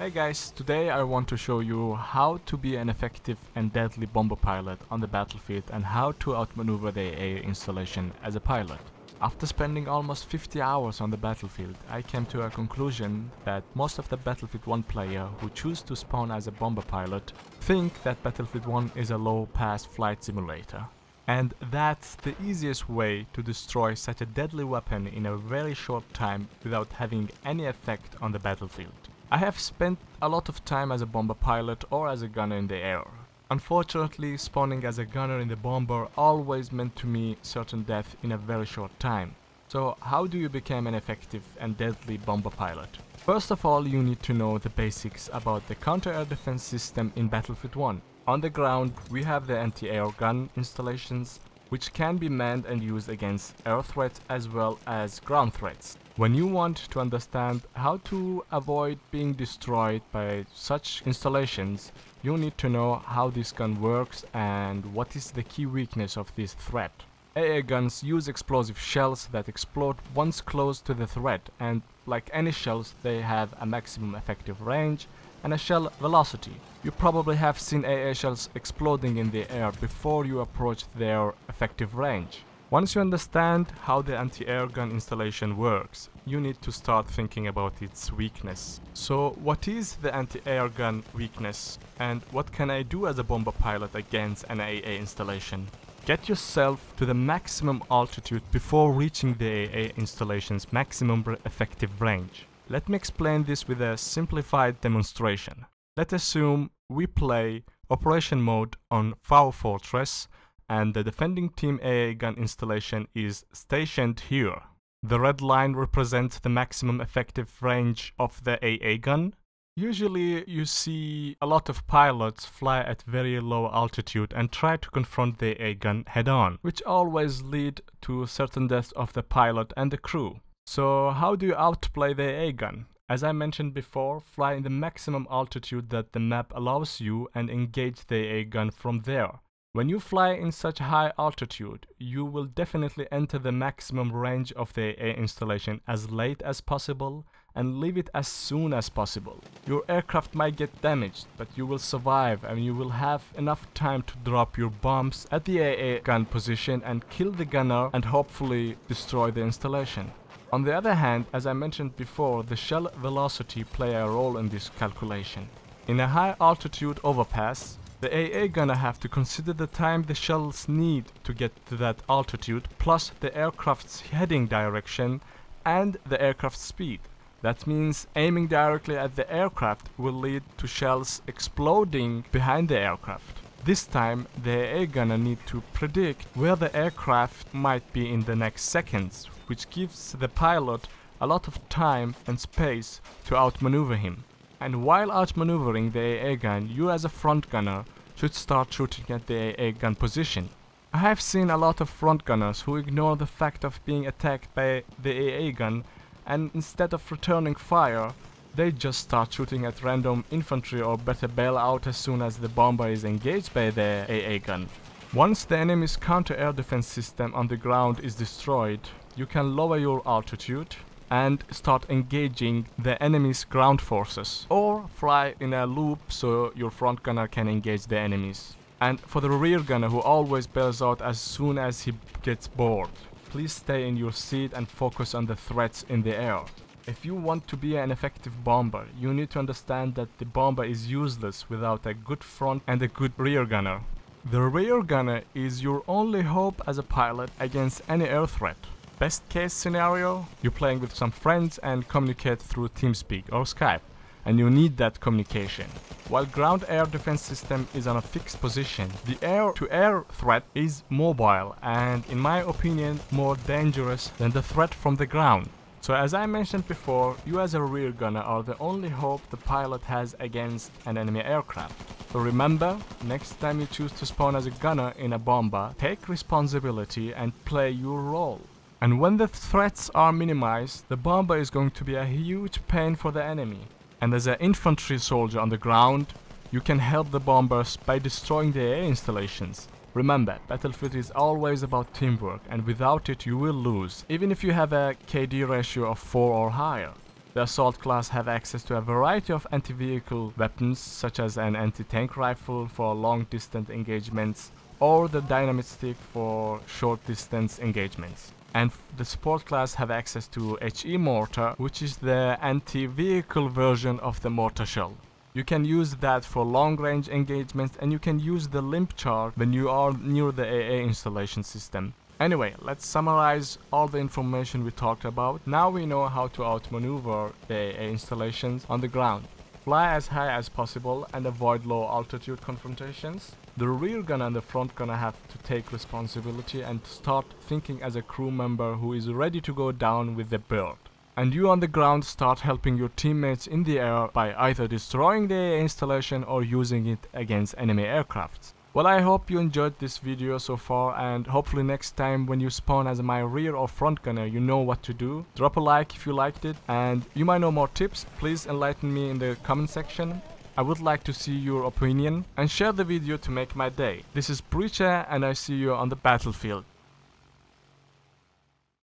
Hey guys, today I want to show you how to be an effective and deadly bomber pilot on the battlefield and how to outmaneuver the AA installation as a pilot. After spending almost 50 hours on the battlefield, I came to a conclusion that most of the Battlefield 1 player who choose to spawn as a bomber pilot think that Battlefield 1 is a low-pass flight simulator. And that's the easiest way to destroy such a deadly weapon in a very short time without having any effect on the battlefield. I have spent a lot of time as a bomber pilot or as a gunner in the air. Unfortunately, spawning as a gunner in the bomber always meant to me certain death in a very short time. So how do you become an effective and deadly bomber pilot? First of all, you need to know the basics about the counter-air defense system in Battlefield 1. On the ground, we have the anti-air gun installations, which can be manned and used against air threats as well as ground threats. When you want to understand how to avoid being destroyed by such installations, you need to know how this gun works and what is the key weakness of this threat. AA guns use explosive shells that explode once close to the threat, and like any shells, they have a maximum effective range and a shell velocity. You probably have seen AA shells exploding in the air before you approach their effective range. Once you understand how the anti-air gun installation works, you need to start thinking about its weakness. So what is the anti-air gun weakness, and what can I do as a bomber pilot against an AA installation? Get yourself to the maximum altitude before reaching the AA installation's maximum effective range. Let me explain this with a simplified demonstration. Let's assume we play Operation Mode on Far Fortress and the defending team AA gun installation is stationed here. The red line represents the maximum effective range of the AA gun. Usually you see a lot of pilots fly at very low altitude and try to confront the AA gun head-on, which always lead to certain deaths of the pilot and the crew. So how do you outplay the AA gun? As I mentioned before, fly in the maximum altitude that the map allows you and engage the AA gun from there. When you fly in such high altitude, you will definitely enter the maximum range of the AA installation as late as possible and leave it as soon as possible. Your aircraft might get damaged, but you will survive and you will have enough time to drop your bombs at the AA gun position and kill the gunner and hopefully destroy the installation. On the other hand, as I mentioned before, the shell velocity play a role in this calculation. In a high altitude overpass, the AA gunner have to consider the time the shells need to get to that altitude, plus the aircraft's heading direction and the aircraft's speed. That means aiming directly at the aircraft will lead to shells exploding behind the aircraft. This time, the AA gunner need to predict where the aircraft might be in the next seconds, which gives the pilot a lot of time and space to outmaneuver him. And while outmaneuvering the AA gun, you as a front gunner should start shooting at the AA gun position. I have seen a lot of front gunners who ignore the fact of being attacked by the AA gun, and instead of returning fire, they just start shooting at random infantry or better bail out as soon as the bomber is engaged by the AA gun. Once the enemy's counter-air defense system on the ground is destroyed, you can lower your altitude and start engaging the enemy's ground forces, or fly in a loop so your front gunner can engage the enemies. And for the rear gunner who always bails out as soon as he gets bored, please stay in your seat and focus on the threats in the air. If you want to be an effective bomber, you need to understand that the bomber is useless without a good front and a good rear gunner. The rear gunner is your only hope as a pilot against any air threat. Best case scenario, you're playing with some friends and communicate through TeamSpeak or Skype, and you need that communication. While ground air defense system is on a fixed position, the air-to-air threat is mobile and, in my opinion, more dangerous than the threat from the ground. So as I mentioned before, you as a rear gunner are the only hope the pilot has against an enemy aircraft. So remember, next time you choose to spawn as a gunner in a bomber, take responsibility and play your role. And when the threats are minimized, the bomber is going to be a huge pain for the enemy. And as an infantry soldier on the ground, you can help the bombers by destroying the AA installations. Remember, Battlefield is always about teamwork, and without it you will lose, even if you have a KD ratio of 4 or higher. The assault class have access to a variety of anti-vehicle weapons such as an anti-tank rifle for long-distance engagements or the dynamite stick for short-distance engagements. And the support class have access to HE mortar, which is the anti-vehicle version of the mortar shell. You can use that for long-range engagements, and you can use the limp charge when you are near the AA installation system. Anyway, let's summarize all the information we talked about. Now we know how to outmaneuver the AA installations on the ground. Fly as high as possible and avoid low altitude confrontations. The rear gunner and the front gunner have to take responsibility and start thinking as a crew member who is ready to go down with the bird. And you on the ground start helping your teammates in the air by either destroying the AA installation or using it against enemy aircrafts. Well, I hope you enjoyed this video so far, and hopefully next time when you spawn as my rear or front gunner, you know what to do. Drop a like if you liked it, and you might know more tips. Please enlighten me in the comment section. I would like to see your opinion, and share the video to make my day. This is Breacher, and I see you on the battlefield.